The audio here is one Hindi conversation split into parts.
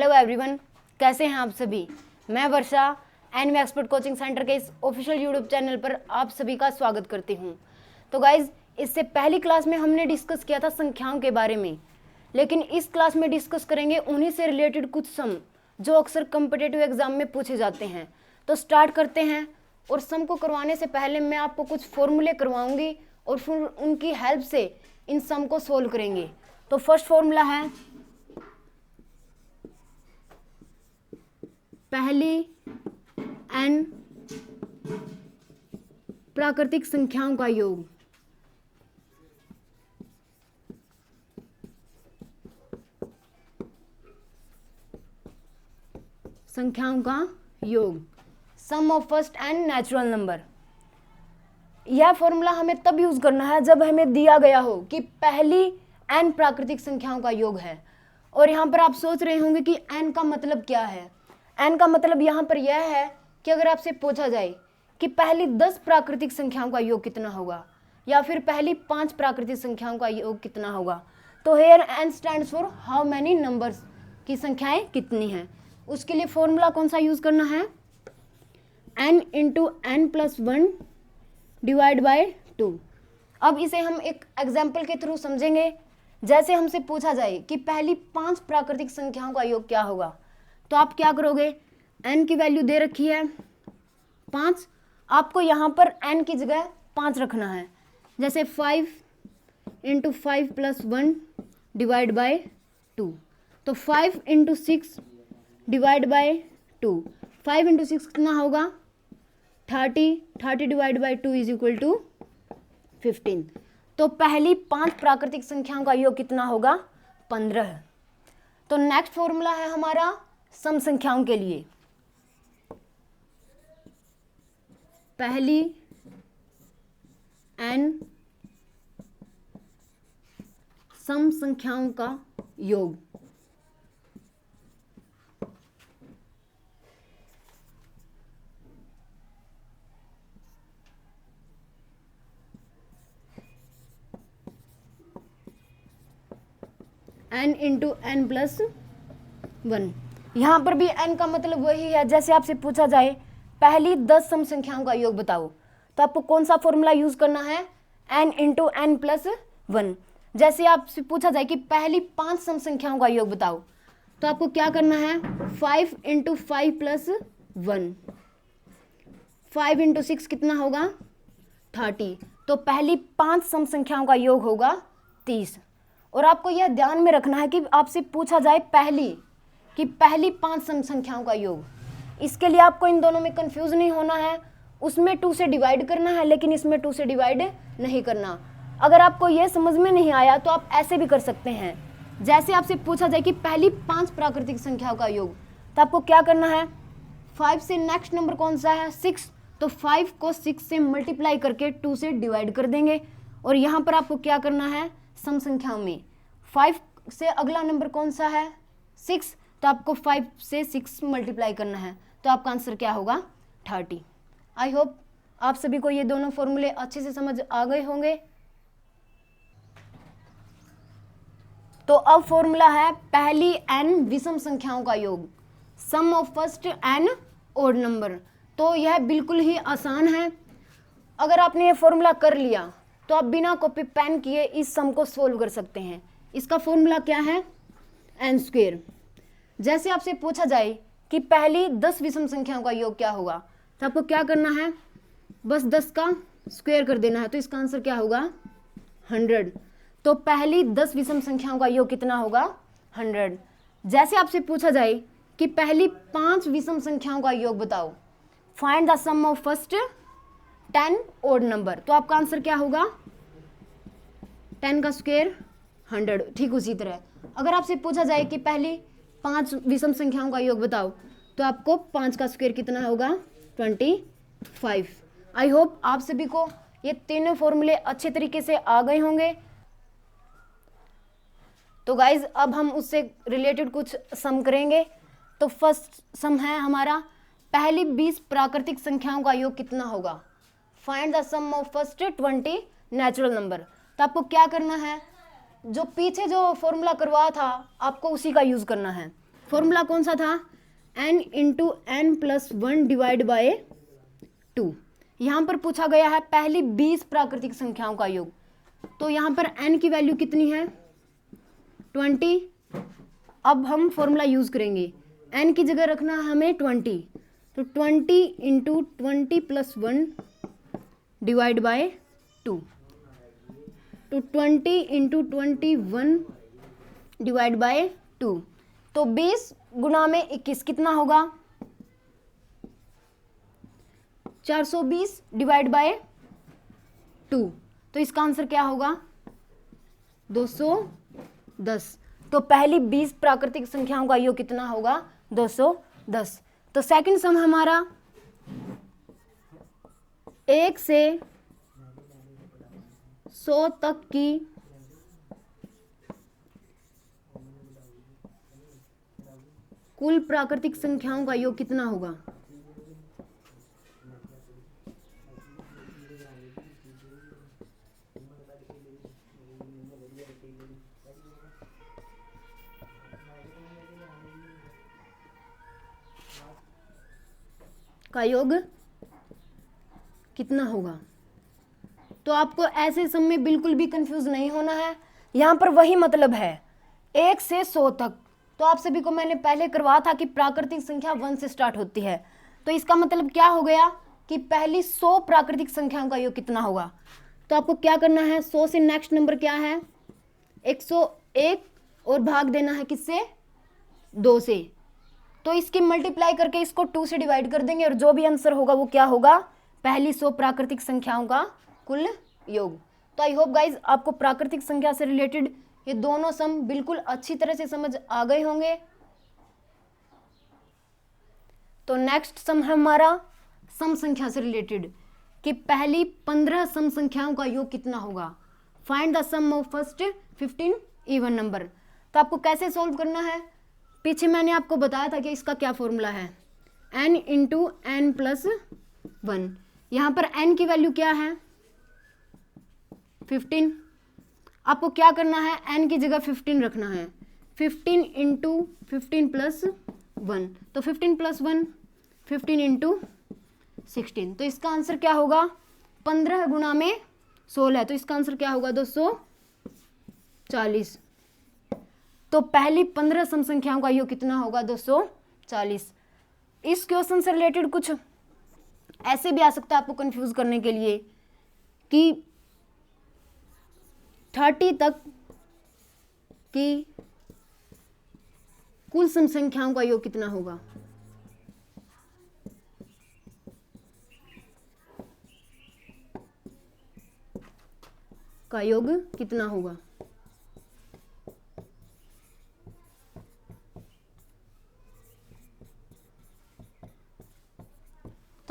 हेलो एवरीवन, कैसे हैं आप सभी। मैं वर्षा एंड मैं एक्सपर्ट कोचिंग सेंटर के इस ऑफिशियल यूट्यूब चैनल पर आप सभी का स्वागत करती हूं। तो गाइज, इससे पहली क्लास में हमने डिस्कस किया था संख्याओं के बारे में, लेकिन इस क्लास में डिस्कस करेंगे उन्हीं से रिलेटेड कुछ सम जो अक्सर कॉम्पिटिटिव एग्जाम में पूछे जाते हैं। तो स्टार्ट करते हैं। और सम को करवाने से पहले मैं आपको कुछ फॉर्मूले करवाऊंगी और फिर उनकी हेल्प से इन सम को सोल्व करेंगे। तो फर्स्ट फॉर्मूला है पहली n प्राकृतिक संख्याओं का योग। संख्याओं का योग, sum of first n natural number. यह फॉर्मूला हमें तब यूज करना है जब हमें दिया गया हो कि पहली n प्राकृतिक संख्याओं का योग है। और यहाँ पर आप सोच रहे होंगे कि n का मतलब क्या है। n का मतलब यहाँ पर यह है कि अगर आपसे पूछा जाए कि पहली 10 प्राकृतिक संख्याओं का योग कितना होगा या फिर पहली 5 प्राकृतिक संख्याओं का योग कितना होगा, तो here n stands for how many numbers, की संख्याएं कितनी हैं। उसके लिए फॉर्मूला कौन सा यूज करना है, n into n plus 1 divide by 2। अब इसे हम एक एग्जाम्पल के थ्रू समझेंगे। जैसे हमसे पूछा जाए कि पहली 5 प्राकृतिक संख्याओं का योग क्या होगा, तो आप क्या करोगे, n की वैल्यू दे रखी है 5, आपको यहाँ पर n की जगह 5 रखना है। जैसे 5 इंटू 5 प्लस 1 डिवाइड बाय 2, तो 5 इंटू 6 डिवाइड बाय 2, 5 इंटू 6 कितना होगा 30, 30 divide by 2 is equal to 15। तो पहली 5 प्राकृतिक संख्याओं का योग कितना होगा 15। तो नेक्स्ट फॉर्मूला है हमारा सम संख्याओं के लिए, पहली n सम संख्याओं का योग। n into n plus 1। यहाँ पर भी n का मतलब वही है। जैसे आपसे पूछा जाए पहली 10 सम संख्याओं का योग बताओ, तो आपको कौन सा फॉर्मूला यूज करना है, n इंटू n प्लस 1। जैसे आपसे पूछा जाए कि पहली 5 सम संख्याओं का योग बताओ, तो आपको क्या करना है 5 इंटू 5 प्लस 1, 5 इंटू 6 कितना होगा 30। तो पहली 5 सम संख्याओं का योग होगा 30। और आपको यह ध्यान में रखना है कि आपसे पूछा जाए पहली 5 सम संख्याओं का योग, इसके लिए आपको इन दोनों में कंफ्यूज नहीं होना है। उसमें 2 से डिवाइड करना है, लेकिन इसमें 2 से डिवाइड नहीं करना। अगर आपको यह समझ में नहीं आया तो आप ऐसे भी कर सकते हैं। जैसे आपसे पूछा जाए कि पहली 5 प्राकृतिक संख्याओं का योग, तो आपको क्या करना है 5 से नेक्स्ट नंबर कौन सा है 6, तो 5 को 6 से मल्टीप्लाई करके 2 से डिवाइड कर देंगे। और यहाँ पर आपको क्या करना है सम संख्याओं में 5 से अगला नंबर कौन सा है 6, तो आपको 5 से 6 मल्टीप्लाई करना है, तो आपका आंसर क्या होगा 30। आई होप आप सभी को ये दोनों फॉर्मूले अच्छे से समझ आ गए होंगे। तो अब फॉर्मूला है पहली n विषम संख्याओं का योग, sum of first n odd number. तो यह बिल्कुल ही आसान है। अगर आपने ये फॉर्मूला कर लिया तो आप बिना कॉपी पेन किए इस सम को सोल्व कर सकते हैं। इसका फॉर्मूला क्या है n²। जैसे आपसे पूछा जाए कि पहली 10 विषम संख्याओं का योग क्या होगा, तो आपको क्या करना है बस 10 का स्क्वायर कर देना है, तो इसका आंसर क्या होगा 100। तो पहली 10 विषम संख्याओं का योग कितना होगा 100। जैसे आपसे पूछा जाए कि पहली 5 विषम संख्याओं का योग बताओ, find the sum of first 10 odd number, तो आपका आंसर क्या होगा 10 का स्क्वायर 100। ठीक उसी तरह अगर आपसे पूछा जाए कि पहली 5 विषम संख्याओं का योग बताओ, तो आपको 5 का स्क्वायर कितना होगा 25। आई होप आप सभी को ये तीनों फॉर्मूले अच्छे तरीके से आ गए होंगे। तो गाइज अब हम उससे रिलेटेड कुछ सम करेंगे। तो फर्स्ट सम है हमारा पहली 20 प्राकृतिक संख्याओं का योग कितना होगा, find the sum of first 20 natural number. तो आपको क्या करना है, जो पीछे जो फॉर्मूला करवाया था आपको उसी का यूज करना है। फॉर्मूला कौन सा था, n into n plus 1 divide by 2। यहाँ पर पूछा गया है पहली 20 प्राकृतिक संख्याओं का योग, तो यहाँ पर n की वैल्यू कितनी है 20। अब हम फॉर्मूला यूज करेंगे, n की जगह रखना है हमें 20, तो 20 इंटू 20 प्लस 1 डिवाइड बाय 2, तो 20 इंटू 21 डिवाइड बाय 2, तो 20 गुना में 21 कितना होगा 420 डिवाइड बाय 2, तो इसका आंसर क्या होगा 210। तो पहली 20 प्राकृतिक संख्याओं का योग कितना होगा 210। तो सेकंड सम हमारा 1 से 100 तक की कुल प्राकृतिक संख्याओं का योग कितना होगा, का योग कितना होगा। तो आपको ऐसे सम में बिल्कुल भी कंफ्यूज नहीं होना है, यहाँ पर वही मतलब है 1 से 100 तक। तो आप सभी को मैंने पहले करवाया था कि प्राकृतिक संख्या 1 से स्टार्ट होती है, तो इसका मतलब क्या हो गया कि पहली 100 प्राकृतिक संख्याओं का योग कितना होगा। तो आपको क्या करना है, 100 से नेक्स्ट नंबर क्या है 101 और भाग देना है किससे 2 से, तो इसकी मल्टीप्लाई करके इसको 2 से डिवाइड कर देंगे और जो भी आंसर होगा वो क्या होगा पहली 100 प्राकृतिक संख्याओं का कुल योग। तो आई होप गाइज आपको प्राकृतिक संख्या से रिलेटेड ये दोनों सम बिल्कुल अच्छी तरह से समझ आ गए होंगे। तो नेक्स्ट सम है हमारा सम संख्या से रिलेटेड कि पहली 15 सम संख्याओं का योग कितना होगा। Find the sum of first 15 even number. तो आपको कैसे सॉल्व करना है, पीछे मैंने आपको बताया था कि इसका क्या फॉर्मूला है n इंटू एन प्लस 1। यहाँ पर n की वैल्यू क्या है 15। आपको क्या करना है n की जगह 15 रखना है, 15 इंटू 15 प्लस 1, तो 15 प्लस 1 15 इंटू 16, तो इसका आंसर क्या होगा 15 गुना में 16, तो इसका आंसर क्या होगा 240। तो पहली 15 सम संख्याओं का योग कितना होगा 240। इस क्वेश्चन से रिलेटेड कुछ ऐसे भी आ सकता है आपको कंफ्यूज करने के लिए कि 30 तक की कुल सम संख्याओं का योग कितना होगा। का योग कितना होगा,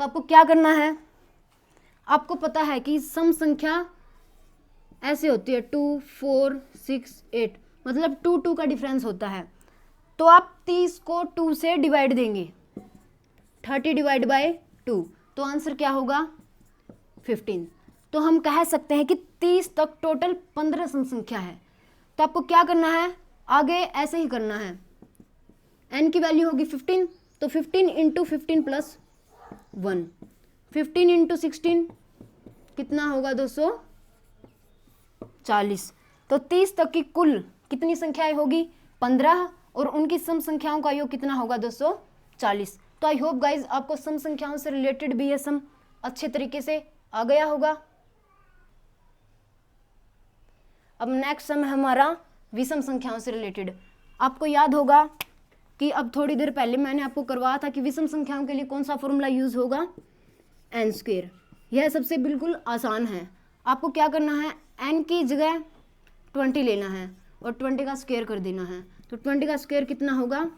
तो आपको क्या करना है, आपको पता है कि सम संख्या ऐसे होती है 2 4 6 8, मतलब 2 2 का डिफरेंस होता है। तो आप 30 को 2 से डिवाइड देंगे, 30 डिवाइड बाय 2, तो आंसर क्या होगा 15। तो हम कह सकते हैं कि 30 तक टोटल 15 सम संख्या है। तो आपको क्या करना है, आगे ऐसे ही करना है, n की वैल्यू होगी 15, तो 15 इंटू 15 प्लस 1, 15 इंटू 16 कितना होगा 240। तो 30 तक की कुल कितनी संख्याएं होगी 15, और उनकी सम संख्याओं का योग कितना होगा 240। तो आई होप गाइज आपको सम संख्याओं से रिलेटेड भी ये सम अच्छे तरीके से आ गया होगा। अब नेक्स्ट सम है हमारा विषम संख्याओं से रिलेटेड। आपको याद होगा कि अब थोड़ी देर पहले मैंने आपको करवाया था कि विषम संख्याओं के लिए कौन सा फॉर्मूला यूज होगा n स्क्वायर। यह सबसे बिल्कुल आसान है। आपको क्या करना है, n की जगह 20 लेना है और 20 का स्क्वायर कर देना है। तो 20 का स्क्वायर कितना होगा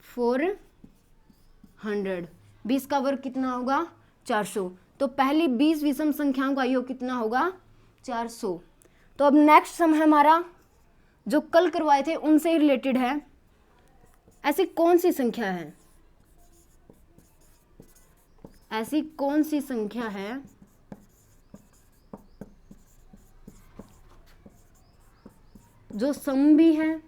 400, 20 का वर्ग कितना होगा 400। तो पहली 20 विषम संख्याओं का योग कितना होगा 400। तो अब नेक्स्ट सम है हमारा जो कल करवाए थे उनसे रिलेटेड है। ऐसी कौन सी संख्या है, ऐसी कौन सी संख्या है जो सम भी है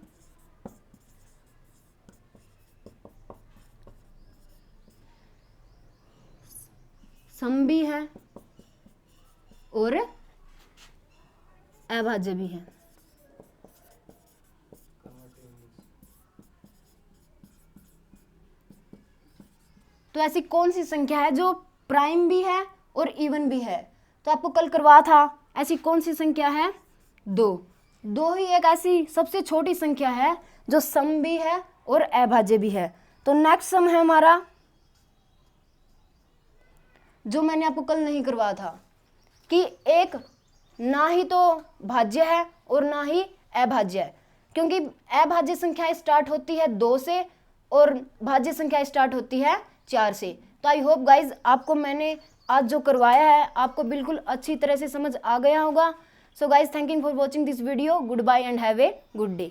सम भी है और अभाज्य भी है। तो ऐसी कौन सी संख्या है जो प्राइम भी है और इवन भी है? तो आपको कल करवा था, ऐसी कौन सी संख्या है? दो ही एक ऐसी सबसे छोटी संख्या है जो सम भी है और अभाज्य भी है। तो नेक्स्ट सम है हमारा, जो मैंने आपको कल नहीं करवाया था, कि एक ना ही तो भाज्य है और ना ही अभाज्य है, क्योंकि अभाज्य संख्या स्टार्ट होती है 2 से और भाज्य संख्या स्टार्ट होती है 4 से। तो आई होप गाइज आपको मैंने आज जो करवाया है आपको बिल्कुल अच्छी तरह से समझ आ गया होगा। So guys thank you for watching this video. Goodbye and have a good day.